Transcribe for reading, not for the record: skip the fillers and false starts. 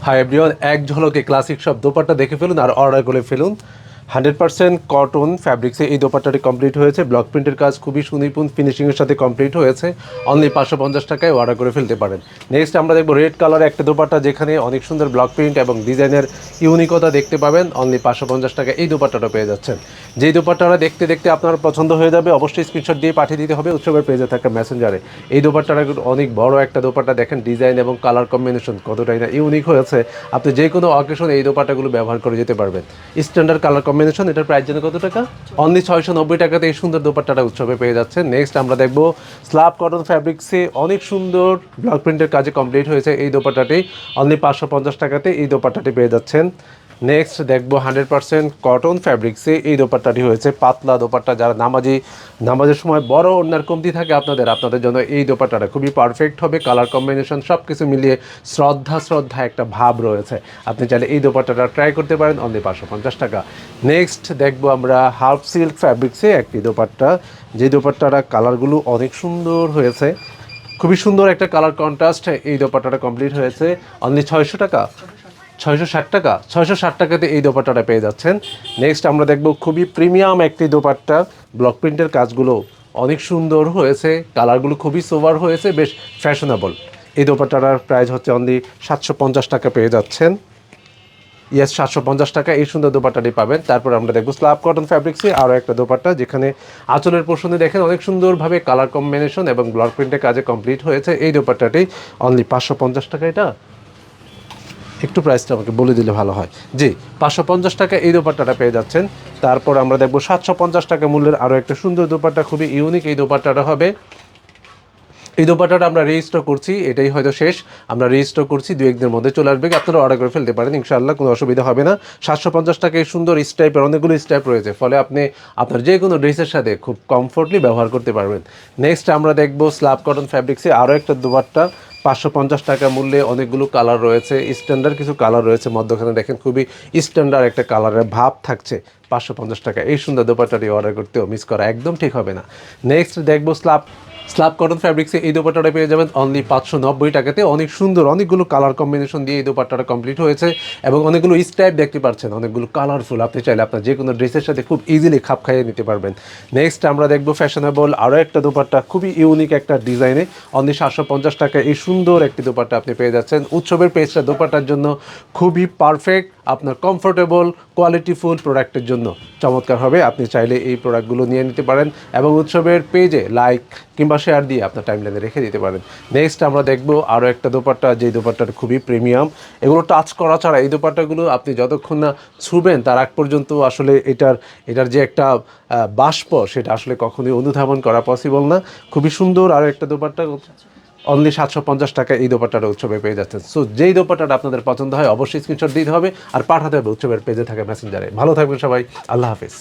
Hi everyone, এক ঝলকে classic সব দোপাট্টা দেখে ফেলুন আর অর্ডার করে ফেলুন। 100% কটন ফ্যাব্রিক্সে এই দোপাট্টাটি কমপ্লিট হয়েছে। ব্লক প্রিন্টের কাজ খুবই সুনিপুণ ফিনিশিংয়ের সাথে কমপ্লিট হয়েছে। অনলি 550 টাকায় অর্ডার করে ফেলতে পারেন। নেক্সট আমরা দেখবো রেড কালার একটা দোপাট্টা, যেখানে অনেক সুন্দর ব্লক প্রিন্ট এবং ডিজাইনের ইউনিকতা দেখতে পাবেন। অনলি 550 টাকা এই দোপাট্টাটা পেয়ে যাচ্ছেন। যেই দোপাট্টাটা দেখতে দেখতে আপনার পছন্দ হয়ে যাবে, অবশ্যই স্ক্রিনশট দিয়ে পাঠিয়ে দিতে হবে উৎসবের পেজে থাকা মেসেঞ্জারে। এই দোপাট্টাটা অনেক বড় একটা দোপাট্টা, দেখেন ডিজাইন এবং কালার কম্বিনেশন কতটাই না ইউনিক হয়েছে। আপনি যে কোনো অকেশনে এই দোপাট্টাগুলো ব্যবহার করে যেতে পারবেন। স্ট্যান্ডার্ড কালার কম্বিনেশন, এটার প্রাইস যেন কত টাকা? অনলি 690 টাকাতে এই সুন্দর দোপাট্টাটা উৎসবে পেয়ে যাচ্ছেন। নেক্সট আমরা দেখবো স্ল্যাব কটন ফ্যাব্রিক্সে অনেক সুন্দর ব্লক প্রিন্টের কাজে কমপ্লিট হয়েছে এই দোপাট্টাটি। অনলি 550 টাকাতে এই দোপাট্টাটি পেয়ে যাচ্ছেন। নেক্সট দেখবো 100% কটন ফ্যাব্রিক্সে এই দোপাট্টাটি হয়েছে পাতলা দোপাট্টা। যারা নামাজের সময় বড় ওড়নার কমতি থাকে আপনাদের জন্য এই দোপাট্টাটা খুবই পারফেক্ট হবে। কালার কম্বিনেশন সব কিছু মিলিয়ে শ্রদ্ধা একটা ভাব রয়েছে। আপনি চাইলে এই দোপাট্টাটা ট্রাই করতে পারেন। অনলি 550 টাকা। নেক্সট দেখবো আমরা হাফ সিল্ক ফ্যাব্রিক্সে একটি দোপাট্টা, যে দোপাট্টাটা কালারগুলো অনেক সুন্দর হয়েছে। খুবই সুন্দর একটা কালার কন্ট্রাস্ট এই দোপাট্টাটা কমপ্লিট হয়েছে। অনলি 600 টাকা, 660 টাকা, 660 টাকাতে এই দোপাট্টাটা পেয়ে যাচ্ছেন। নেক্সট আমরা দেখব খুবই প্রিমিয়াম একটি দোপাট্টা, ব্লক প্রিন্টের কাজগুলো অনেক সুন্দর হয়েছে, কালারগুলো খুবই সোভার হয়েছে, বেশ ফ্যাশনেবল। এই দোপাট্টাটার প্রাইস হচ্ছে অনলি 750 টাকা পেয়ে যাচ্ছেন। ইয়েস, 750 টাকা এই সুন্দর দোপাট্টাটি পাবেন। তারপর আমরা দেখবো স্ল্যাব কটন ফ্যাব্রিক্সে আরও একটা দোপাট্টা, যেখানে আঁচলের পোর্শনে দেখেন অনেক সুন্দরভাবে কালার কম্বিনেশন এবং ব্লক প্রিন্টের কাজে কমপ্লিট হয়েছে এই দোপাট্টাটি। অনলি 550 টাকা। এটা একটু প্রাইসটা আমাকে বলে দিলে ভালো হয়। জি, 550 টাকা এই দোপাট্টাটা পেয়ে যাচ্ছেন। তারপর আমরা দেখবো 750 টাকা মূল্যের আরও একটা সুন্দর দোপাট্টা, খুবই ইউনিক এই দোপাট্টাটা হবে। এই দোপাট্টাটা আমরা রেজিস্টার করছি, এটাই হয়তো শেষ। আমরা রেজিস্টার করছি, 2-1 দিনের মধ্যে চলে আসবে। আপনারা অর্ডার করে ফেলতে পারেন, ইনশাআল্লাহ কোনো অসুবিধা হবে না। 750 টাকায় সুন্দর স্টাইপের অনেকগুলো স্টাইপ রয়েছে, ফলে আপনি আপনার যে কোনো ড্রেসের সাথে খুব কমফোর্টলি ব্যবহার করতে পারবেন। নেক্সট আমরা দেখবো স্ল্যাব কটন ফ্যাব্রিক্সে আরও একটা দোপাট্টা, 550 টাকা মূল্যে অনেকগুলো কালার রয়েছে, স্ট্যান্ডার্ড কিছু কালার রয়েছে মধ্যখানে দেখেন খুবই স্ট্যান্ডার্ড একটা কালারের ভাব থাকছে। 550 টাকা এই সুন্দর দোপাট্টাটি অর্ডার করতেও মিস করা একদম ঠিক হবে না। নেক্সট দেখবো স্ল্যাব কটন ফ্যাব্রিক্সে এই দোপাট্টাটা পেয়ে যাবেন অনলি 590 টাকাতে। অনেক সুন্দর অনেকগুলো কালার কম্বিনেশন দিয়ে এই দোপাট্টাটা কমপ্লিট হয়েছে এবং অনেকগুলো স্টাইপ দেখতে পাচ্ছেন, অনেকগুলো কালারফুল। আপনি চাইলে আপনার যে কোনো ড্রেসের সাথে খুব ইজিলি খাপ খাইয়ে নিতে পারবেন। নেক্সট আমরা দেখবো ফ্যাশনেবল আরও একটা দোপাট্টা, খুবই ইউনিক একটা ডিজাইনে। অনলি 750 টাকা এই সুন্দর একটি দোপাট্টা আপনি পেয়ে যাচ্ছেন। উৎসবের পেজটা দোপাট্টার জন্য খুবই পারফেক্ট, আপনার কমফোর্টেবল কোয়ালিটিফুল প্রোডাক্টের জন্য চমৎকার হবে। আপনি চাইলে এই প্রোডাক্টগুলো নিয়ে নিতে পারেন এবং উৎসবের পেজে লাইক কিংবা শেয়ার দিয়ে আপনার টাইমলাইনে রেখে দিতে পারেন। নেক্সট আমরা দেখবো আরও একটা দোপাট্টা, যেই দোপাট্টাটা খুবই প্রিমিয়াম। এগুলো টাচ করা ছাড়া এই দোপাট্টাগুলো আপনি যতক্ষণ না ছুবেন তার আগ পর্যন্ত আসলে এটার যে একটা বাষ্প, সেটা আসলে কখনোই অনুধাবন করা পসিবল না। খুবই সুন্দর আরও একটা দোপাট্টা, অনলি 750 টাকা এই দোপাট্টাটা উৎসবে পেয়ে যাচ্ছেন। সো যেই দোপাট্টাটা আপনাদের পছন্দ হয় অবশ্যই স্ক্রিনশট দিতে হবে আর পাঠাতে হবে উৎসবের পেজে থাকা মেসেঞ্জারে। ভালো থাকবেন সবাই, আল্লাহ হাফিজ।